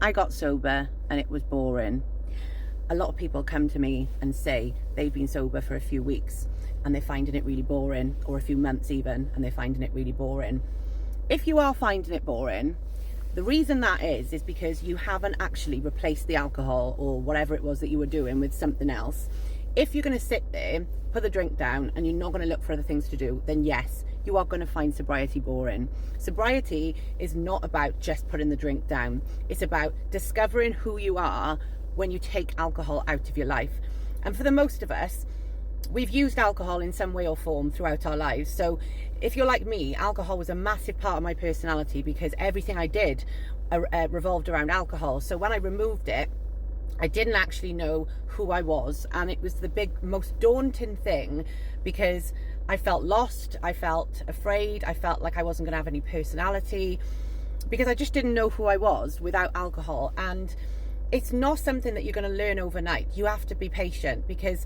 I got sober and it was boring. A lot of people come to me and say they've been sober for a few weeks and they're finding it really boring, or a few months even, and they're finding it really boring. If you are finding it boring, the reason that is because you haven't actually replaced the alcohol or whatever it was that you were doing with something else. If you're going to sit there, put the drink down, and you're not going to look for other things to do, then yes, you are going to find sobriety boring. Sobriety is not about just putting the drink down. It's about discovering who you are when you take alcohol out of your life. And for the most of us, we've used alcohol in some way or form throughout our lives. So if you're like me, alcohol was a massive part of my personality because everything I did revolved around alcohol. So when I removed it, I didn't actually know who I was, and it was the most daunting thing because I felt lost, I felt afraid, I felt like I wasn't going to have any personality because I just didn't know who I was without alcohol. And it's not something that you're going to learn overnight. You have to be patient, because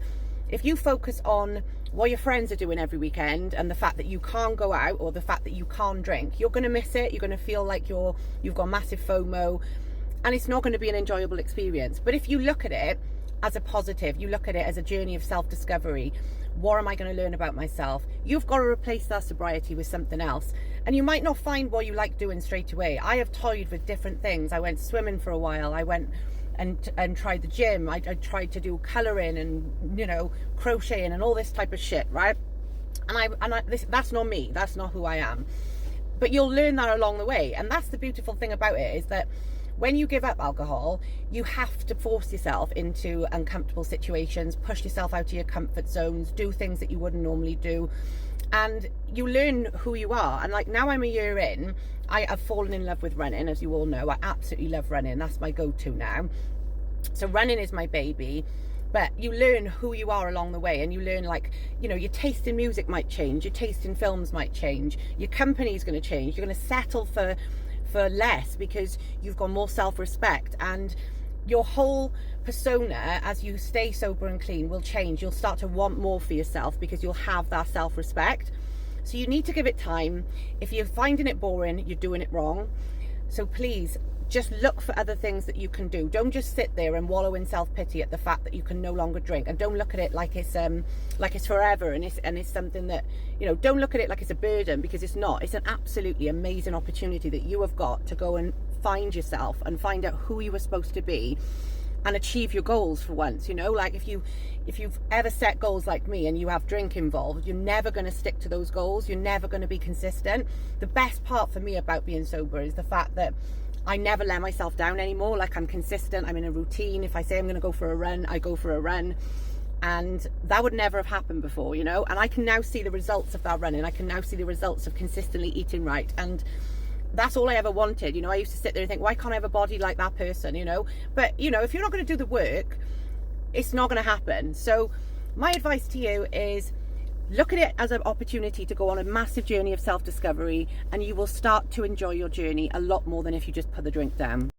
if you focus on what your friends are doing every weekend and the fact that you can't go out or the fact that you can't drink, you're going to miss it. You're going to feel like you've got massive FOMO, and it's not going to be an enjoyable experience. But if you look at it as a positive, you look at it as a journey of self-discovery, what am I going to learn about myself? You've got to replace that sobriety with something else. And you might not find what you like doing straight away. I have toyed with different things. I went swimming for a while. I went and tried the gym. I tried to do colouring and, crocheting and all this type of shit, right? That's not me. That's not who I am. But you'll learn that along the way. And that's the beautiful thing about it, is that when you give up alcohol, you have to force yourself into uncomfortable situations, push yourself out of your comfort zones, do things that you wouldn't normally do. And you learn who you are. And like now I'm a year in, I have fallen in love with running, as you all know. I absolutely love running. That's my go-to now. So running is my baby. But you learn who you are along the way, and you learn, your taste in music might change, your taste in films might change, your company is going to change, you're going to settle for less because you've got more self-respect, and your whole persona as you stay sober and clean will change. You'll start to want more for yourself because you'll have that self-respect. So you need to give it time. If you're finding it boring, you're doing it wrong. So please just look for other things that you can do. Don't just sit there and wallow in self-pity at the fact that you can no longer drink, and don't look at it like it's forever and it's something that, don't look at it like it's a burden, because it's not. It's an absolutely amazing opportunity that you have got to go and find yourself and find out who you were supposed to be and achieve your goals for once. Like if you've ever set goals like me and you have drink involved, you're never going to stick to those goals. You're never going to be consistent. The best part for me about being sober is the fact that I never let myself down anymore. Like, I'm consistent, I'm in a routine. If I say I'm going to go for a run, I go for a run. And that would never have happened before, and I can now see the results of that running. I can now see the results of consistently eating right. And that's all I ever wanted. I used to sit there and think, why can't I have a body like that person, But, if you're not going to do the work, it's not going to happen. So my advice to you is, look at it as an opportunity to go on a massive journey of self-discovery, and you will start to enjoy your journey a lot more than if you just put the drink down.